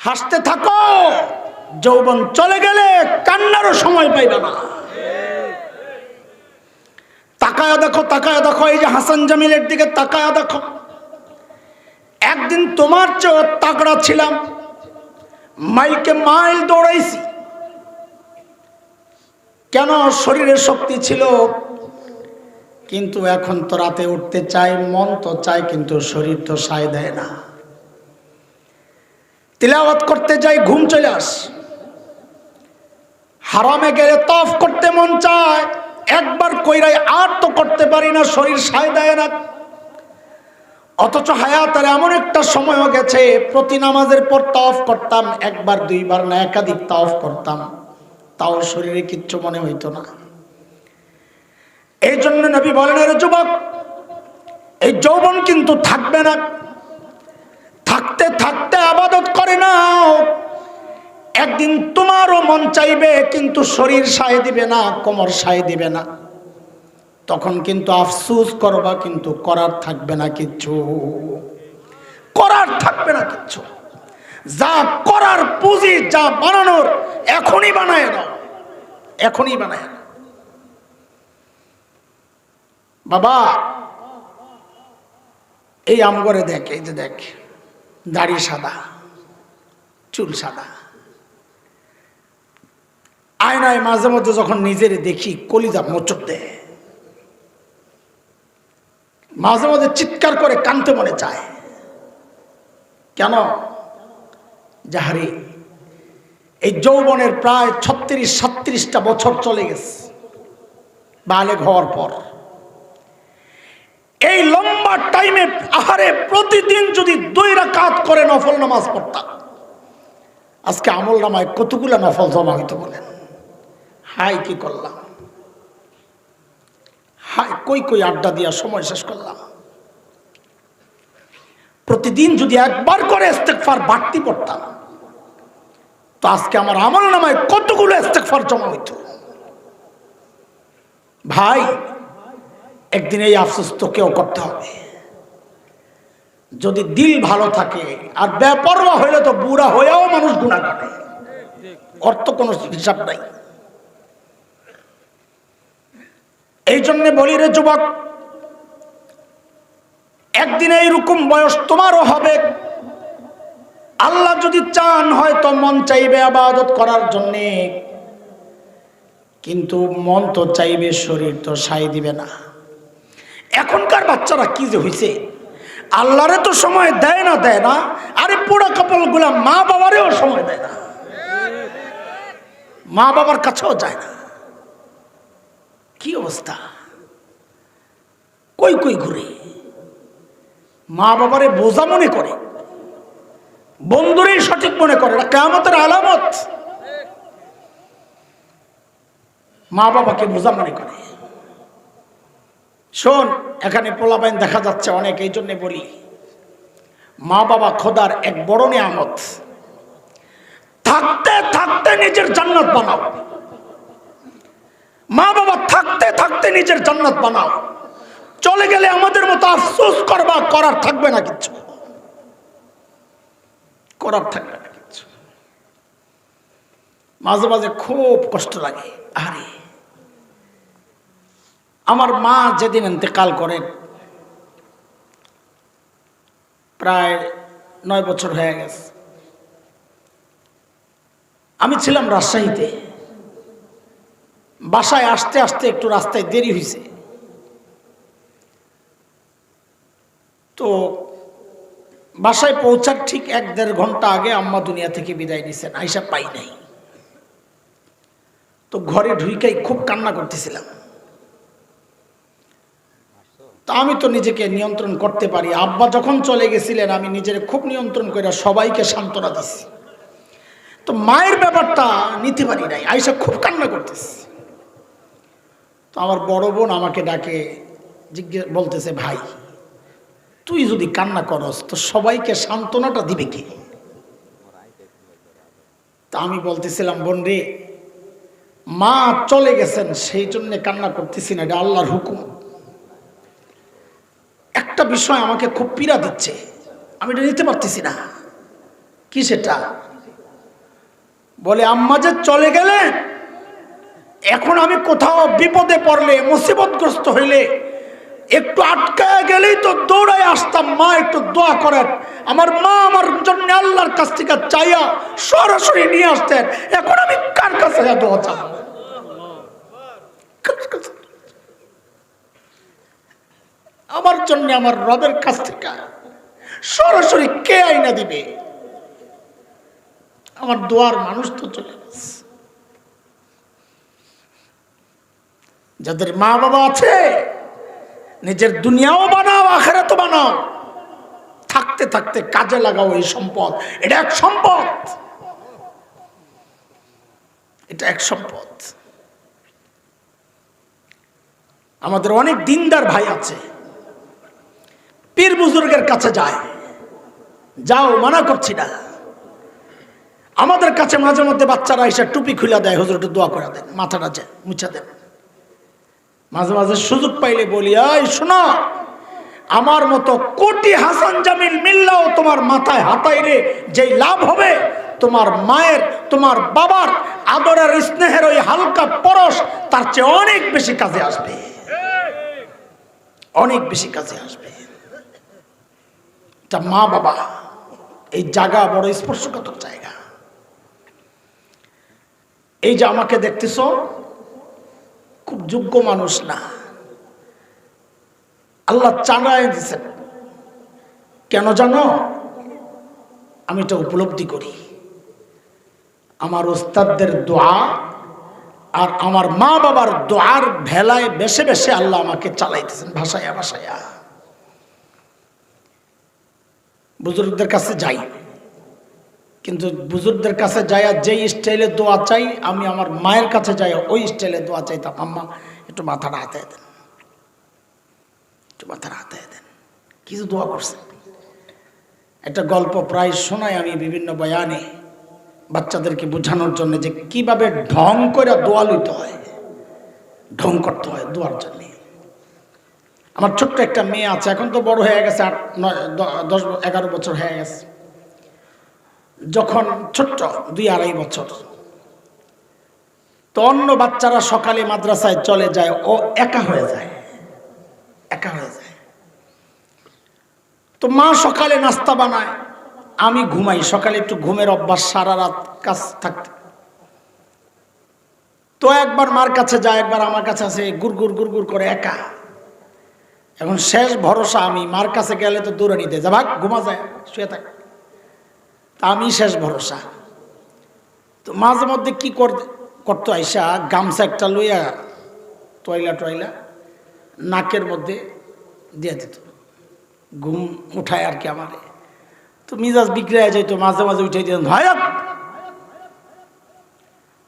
হাসতে থাকো, যৌবন চলে গেলে কান্নারও সময় পাইবে না। তাকায়া দেখো, তাকায়া দেখো, এই যে হাসান জামিলের দিকে তাকায়া দেখো। একদিন তোমার চেয়ে তাগড়া ছিলাম, মাইলকে মাইল দৌড়াইছি। কেন? শরীরের শক্তি ছিল, কিন্তু এখন তো রাতে উঠতে চাই, মন তো চায়, কিন্তু শরীর তো সায় দেয় না। তিলাওয়াত করতে যাই, ঘুম চলে আস। হারামে গেলে তফ করতে মন চায়, একবার কইরাই আর তো করতে পারি না, শরীর সায় দেয় না। অথচ হায়াতের এমন একটা সময়ও গেছে, প্রতি নামাজের পর তফ করতাম, একবার দুইবার না একাধিক তফ করতাম, তাও শরীরে কিচ্ছু মনে হইতো না। এই জন্য নবী বলেন, রে যুবক, এই যৌবন কিন্তু থাকবে না, থাকতে থাকতে ইবাদত করে নাও। একদিন তোমারও মন চাইবে, কিন্তু শরীর সায় দিবে না, কোমর সায় দিবে না, তখন কিন্তু আফসোস করবা, কিন্তু করার থাকবে না কিচ্ছু, করার থাকবে না কিচ্ছু। যা করার পুঁজি, যা বানানোর, এখনই বানায় নাও, এখনই বানায় নাও। বাবা, এই আমগরে দেখ, এই যে দেখ, দাড়ি সাদা, চুল সাদা। আয়নায় মাঝে মধ্যে যখন নিজের দেখি, কলিজা মোচড় দেয়, মাঝে মাঝে চিৎকার করে কানতে মনে চায়। কেন? যাহারি এই যৌবনের প্রায় 36-37টা বছর চলে গেছে বালেগ হওয়ার পর। এই লম্বা টাইমে আহারে প্রতিদিন যদি 2 রাকাত করে নফল নামাজ পড়তাম, আজকে আমল নামায় কতগুলা নফল জমা হইতো বলেন। হাই কি করলাম, হাই কই কই আড্ডা দিয়া সময় শেষ করলাম। প্রতিদিন যদি একবার করে ইস্তেগফার বাড়তি পড়তাম, তো আজকে আমার আমল নামায় কতগুলো ইস্তেগফার জমা হইতো। ভাই, একদিন এই আফসোস তোকেও করতে হবে। যদি দিল ভালো থাকে, আর বেপরোয়া হইলে তো বুড়া হয়েও মানুষ গুনাহ করে, অর্থ কোনো হিসাব নাই। এই জন্য বলি, রে যুবক, একদিন এইরকম বয়স তোমারও হবে। আল্লাহ যদি চান, হয়তো মন চাইবে ইবাদত করার জন্যে, কিন্তু মন তো চাইবে, শরীর তো সায় দিবে না। এখনকার বাচ্চারা কি যে হইছে, আল্লাহরে তো সময় দেয় না, দেয় না, আরে পোড়া কপালগুলা মা বাবারেও সময় দেয় না, মা বাবার কাছেও যায় না। কি অবস্থা, কই কই ঘুরে, মা বাবারে বোঝা মনে করে, বন্ধুরেই সঠিক মনে করে। এটা কিয়ামতের আলামত, মা বাবাকে বোঝা মনে করে। শোন, এখানে পোলাপাইন দেখা যাচ্ছে অনেক, এই জন্য বলি, মা বাবা খোদার এক বড় নিয়ামত। থাকতে থাকতে নিজের জান্নাত বানাও, মা বাবা থাকতে থাকতে নিজের জান্নাত বানাও। চলে গেলে আমাদের মতো আফসোস করবা, করার থাকবে না কিচ্ছু, করার থাকবে না কিচ্ছু। মাঝে মাঝে খুব কষ্ট লাগে। আরে আমার মা যেদিন ইন্তেকাল করেন, প্রায় 9 বছর হয়ে গেছে। আমি ছিলাম রাজশাহীতে, বাসায় আসতে আসতে একটু রাস্তায় দেরি হয়েছে, তো বাসায় পৌঁছার ঠিক 1-1.5 ঘন্টা আগে আম্মা দুনিয়া থেকে বিদায় নিছেন, আইসা পাই নাই। তো ঘরে ঢুইকাই খুব কান্না করতেছিলাম। তা আমি তো নিজেকে নিয়ন্ত্রণ করতে পারি। আব্বা যখন চলে গেছিলেন, আমি নিজের খুব নিয়ন্ত্রণ করে সবাইকে সান্ত্বনা দিছি। তো মায়ের ব্যাপারটা নিতে পারি নাই, আইসা খুব কান্না করতেছি। তো আমার বড় বোন আমাকে ডাকে, বলতেছে, ভাই তুই যদি কান্না করস তো সবাইকে সান্ত্বনাটা দিবে কে? তা আমি বলতেছিলাম, বোন রে, মা চলে গেছেন সেই জন্য কান্না করতেছি না, এটা আল্লাহর হুকুম। একটা বিষয় আমাকে খুব পীড়া দিচ্ছে, আমি এটা নিতে পারতেছি না। কি সেটা? বলে আম্মা যে চলে গেলেন, এখন আমি কোথাও বিপদে পড়লে, মুসিবতগ্রস্ত হইলে, একটু আটকায় গেলেই তো দৌড়ায় আসতাম, মা একটু দোয়া করেন। আমার মা আমার জন্য আল্লাহর কাছ থেকে চাইয়া সরাসরি নিয়ে আসতেন। এখন আমি কার কাছে দোয়া চাবো? আমার জন্য আমার রবের কাছ থেকে সরাসরি কে আইনা দিবে? আমার দোয়ার মানুষ তো চলে গেছে। যাদের মা বাবা আছে, নিজের দুনিয়াও বানাও, আখিরাতও বানাও, থাকতে থাকতে কাজে লাগাও এই সম্পদ। এটা এক সম্পদ, এটা এক সম্পদ। আমাদের অনেক দিনদার ভাই আছে, পীর বুজুর্গের কাছে যায়, যাও, মানা করছি না। আমাদের কাছে মাঝে মধ্যে বাচ্চারা এসে টুপি খুলে দেয়, হুজুর একটু দোয়া করে দেন, মাথাটা মুছা দেন। মাঝে মাঝে সুযোগ পাইলে বলি, এই শোনো, আমার মতো কোটি হাসান জামিল মিল্লাও তোমার মাথায় হাতাইলে যেই লাভ হবে, তোমার মায়ের, তোমার বাবার আদরের স্নেহের ওই হালকা পরশ তার চেয়ে অনেক বেশি কাজে আসবে, অনেক বেশি কাজে আসবে। এটা মা বাবা, এই জায়গা বড় স্পর্শকাতর জায়গা। এই যে আমাকে দেখতেছ, খুব যোগ্য মানুষ না, আল্লাহ চালায় দিচ্ছেন। কেন জানো? আমি এটা উপলব্ধি করি, আমার ওস্তাদদের দোয়া আর আমার মা বাবার দোয়ার ভেলায় বেশে বেশে আল্লাহ আমাকে চালাইতেছেন, ভাসাইয়া ভাসাইয়া। বুজুর্গদের কাছে যাই, কিন্তু বুজুর্গদের কাছে যাই আর যেই স্টাইলে দোয়া চাই, আমি আমার মায়ের কাছে যাই ওই স্টাইলে দোয়া চাইতাম। আম্মা একটু মাথাটা হাতায় দেন, একটু মাথাটা হাতায় দেন, কিছু দোয়া করছে। একটা গল্প প্রায় শোনাই আমি বিভিন্ন বয়ানে বাচ্চাদেরকে বোঝানোর জন্য, যে কিভাবে ঢং করে দোয়া লইতে হয়, ঢং করতে হয় দোয়ার জন্য। আমার ছোট্ট একটা মেয়ে আছে, এখন তো বড় হয়ে গেছে, 10-11 বছর হয়ে গেছে। যখন ছোট্ট 2-2.5 বছর, তো অন্য বাচ্চারা সকালে মাদ্রাসায় চলে যায়, ও একা হয়ে যায়, একা হয়ে যায়। তো মা সকালে নাস্তা বানায়, আমি ঘুমাই, সকালে একটু ঘুমের অভ্যাস, সারা রাত কাজ থাকতে। তো একবার মার কাছে যায়, একবার আমার কাছে আসে, গুড়গুড় গুড়গুড় করে একা। এখন শেষ ভরসা আমি, মার কাছে গেলে তো দূরে নিতে যা, ভাগ ঘুমা যায়, শুয়ে থাক। তা আমি শেষ ভরসা। তো মাঝে মধ্যে কি করতো, আইসা গামছা একটা লইয়া টয়লা নাকের মধ্যে দিয়ে দিত, ঘুম উঠায় আর কি আমারে। তো মিজাজ বিগড়ে যাইতো, মাঝে মাঝে উঠে দিত।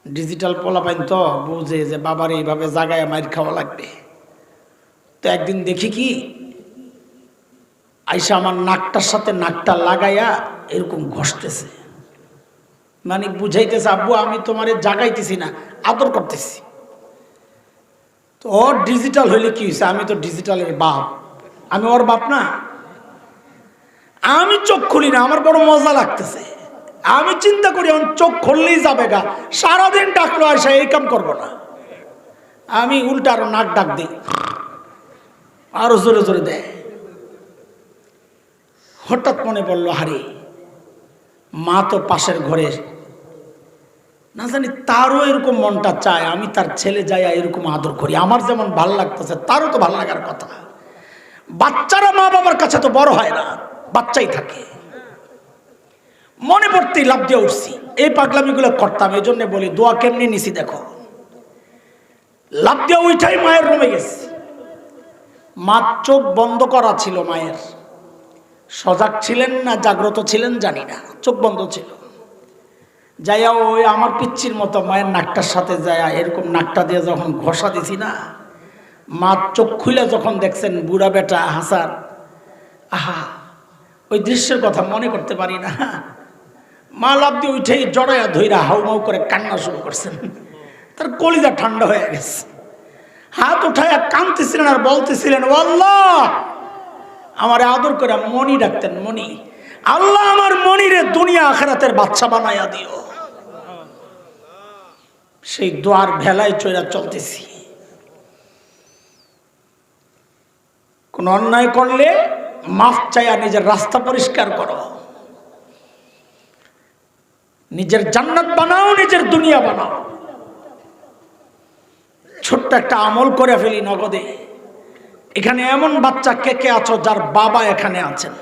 ডিজিটাল পোলাপাইন তো বুঝে যে বাবার এইভাবে জাগায় মাইর খাওয়া লাগবে। তো একদিন দেখি কি, আইসা আমার নাকটার সাথে নাকটা লাগাইয়া এরকম ঘষতেছে, মানে বুঝাইতেছে, আব্বু আমি তোমারে জাগাইতেছি না, আদর করতেছি। তো ওর ডিজিটাল হইলে কি হয়েছে, আমি তো ডিজিটালের বাপ, আমি ওর বাপ না। আমি চোখ খুলি না, আমার বড় মজা লাগতেছে। আমি চিন্তা করি এখন চোখ খুললেই যাবে গা, সারাদিন ডাকলো আসা, এই কাম করবো না। আমি উল্টা আরো নাক ডাক দিই, আরো জোরে জোরে দেয়। হঠাৎ মনে পড়লো, হারে মা তো পাশের ঘরে, না জানি তারও এরকম মনটা চায় আমি তার ছেলে যাইয়া এরকম আদর করি, আমার যেমন ভাল লাগতেছে তারও তো ভাল লাগার কথা। বাচ্চারা মা বাবার কাছে তো বড় হয় না, বাচ্চাই থাকে। মনে পড়তেই লাভ দিয়ে উঠছি, এই পাগলামিগুলো করতাম। এই জন্য বলি দোয়া কেমনি নিছি দেখো। লাভ দিয়ে উঠাই মায়ের রুমে গেছি, মা চোখ বন্ধ করা ছিল, মায়ের সজাগ ছিলেন না জাগ্রত ছিলেন জানি না, চোখ বন্ধ ছিল। যাইয়া ওই আমার পিচ্ছির মতো মায়ের নাকটার সাথে যাইয়া এরকম নাকটা দিয়ে যখন ঘষা দিছি না, মা চোখ খুলে যখন দেখছেন বুড়া বেটা হাসান, আহা ওই দৃশ্যের কথা মনে করতে পারি না। মা লাভ দিয়ে উঠেই জড়াইয়া ধইরা হাউমাউ করে কান্না শুরু করছেন, তার কলিজা ঠান্ডা হয়ে গেছে। হাত উঠাইয়া কাঁদতেছিলেন আর বলতেছিলেন, ও আল্লাহ আমার আদর করে মনি ডাকতেন, মনি, আল্লাহ আমার মনিরে দুনিয়া আখিরাতের বাদশা বানাইয়া দিও। সেই দোয়ার ভেলায় চইরা চলতেছি। কোন অন্যায় করলে মাফ চাইয়া নিজের রাস্তা পরিষ্কার করো, নিজের জান্নাত বানাও, নিজের দুনিয়া বানাও। ছোট্ট একটা আমল করে ফেলি নগদে। এখানে এমন বাচ্চা কে কে আছো যার বাবা এখানে আছেন?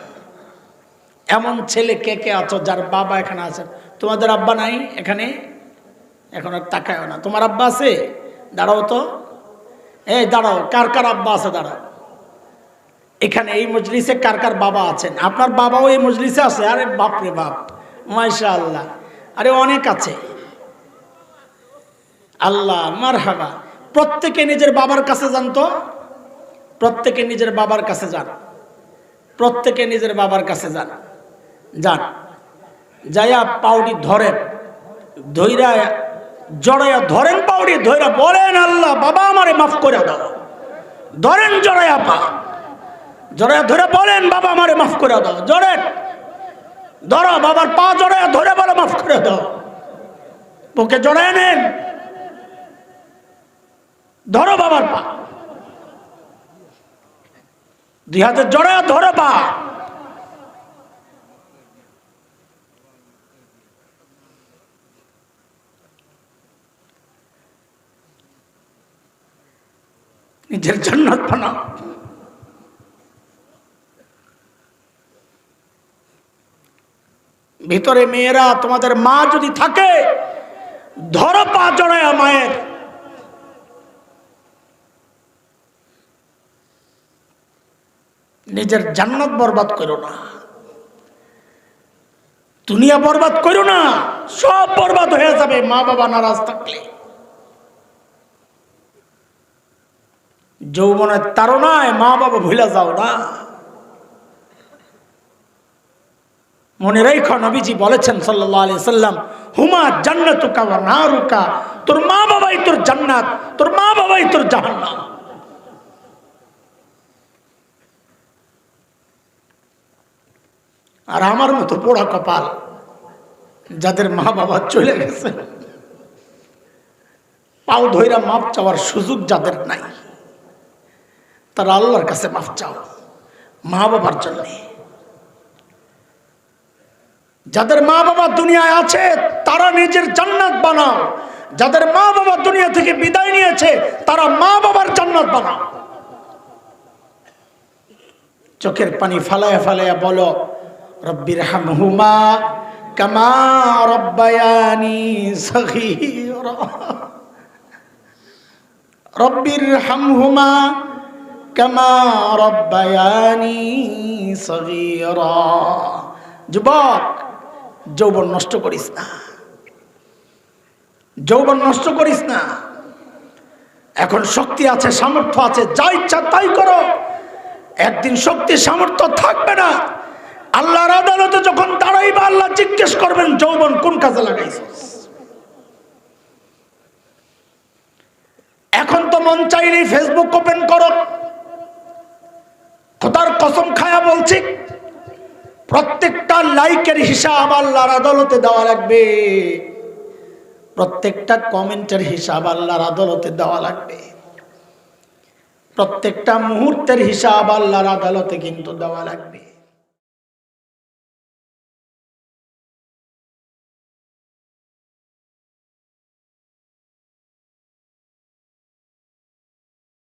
এমন ছেলে কে কে আছো যার বাবা এখানে আছেন? তোমাদের আব্বা নাই এখানে? এখন আর তাকায়ও না। তোমার আব্বা আছে? দাঁড়াও তো, এই দাঁড়াও, কার কার আব্বা আছে? দাঁড়াও। এখানে এই মজলিসে কার কার বাবা আছেন? আপনার বাবাও এই মজলিসে আছে? আরে বাপ রে বাপ, মাশাআল্লাহ। আরে অনেক আছে। আল্লাহ মারহাবা। প্রত্যেকে নিজের বাবার কাছে যান তো, প্রত্যেকে নিজের বাবার কাছে যান, প্রত্যেকে নিজের বাবার কাছে যান। যান, যাইয়া পাউডি ধরেন, ধইরা জড়াইয়া ধরেন, পাউডি ধইরা বলেন, আল্লাহ বাবা আমারে মাফ করে দাও। ধরেন জড়াইয়া পা, জড়াইয়া ধরে বলেন, বাবা আমারে মাফ করে দাও। জড়েন, ধরো বাবার পা জড়াইয়া ধরে বলে মাফ করে দাও। বুকে জড়ায় নেন, ধরো বাবার পা, দুই হাতে জড়াইয়া ধরো পা। নিজের জান্নাত বানাও। ভিতরে মেয়েরা, তোমাদের মা যদি থাকে, ধরো পা জড়ায়া মায়ের। নিজের জান্নাত বরবাদ করো না, দুনিয়া বরবাদ করো না, সব বরবাদ হয়ে যাবে মা বাবা নারাজ থাকলে। যৌবনের তাড়নায় মা বাবা ভুলে যাও না। মনে রেখো, নবীজি বলেছেন সাল্লাল্লাহু আলাইহি সাল্লাম, হুমা জান্নাতুকা ওয়া নারুকা। তোর মা বাবাই তোর জান্নাত, তোর মা বাবাই তোর জাহান্নাম। আর আমার মতো পোড়া কপাল যাদের মা বাবা চলে গেছে, পাও ধইরা মাপ চাওয়ার সুযোগ যাদের নাই, তারা আল্লাহর কাছে মাফ চাও মা বাবার জন্য। যাদের মা বাবা দুনিয়ায় আছে তারা নিজের জান্নাত বানাও। যাদের মা বাবা দুনিয়া থেকে বিদায় নিয়েছে তারা মা বাবার জান্নাত বানাও। চোখের পানি ফালায়া ফালায়া বলো, রব্বির হামহুমা কামা রব্বায়ানি সগীরা। রব্বির হামহুমা কামা রব্বায়ানি সগীরা। যুবক, যৌবন নষ্ট করিস না, যৌবন নষ্ট করিস না। এখন শক্তি আছে, সামর্থ্য আছে, যা ইচ্ছা তাই করো। একদিন শক্তি সামর্থ্য থাকবে না। আল্লাহর আদালতে যখন দাঁড়াইবা, আল্লাহ জিজ্ঞেস করবেন যৌবন কোন কাজে লাগাইছিস। এখন তো মন চাইলেই ফেসবুক ওপেন করো। খোদার কসম খায়া বলছি, প্রত্যেকটা লাইকের হিসাব আল্লাহর আদালতে দেওয়া লাগবে, প্রত্যেকটা কমেন্টের হিসাব আল্লাহর আদালতে দেওয়া লাগবে, প্রত্যেকটা মুহূর্তের হিসাব আল্লাহর আদালতে কিন্তু দেওয়া লাগবে।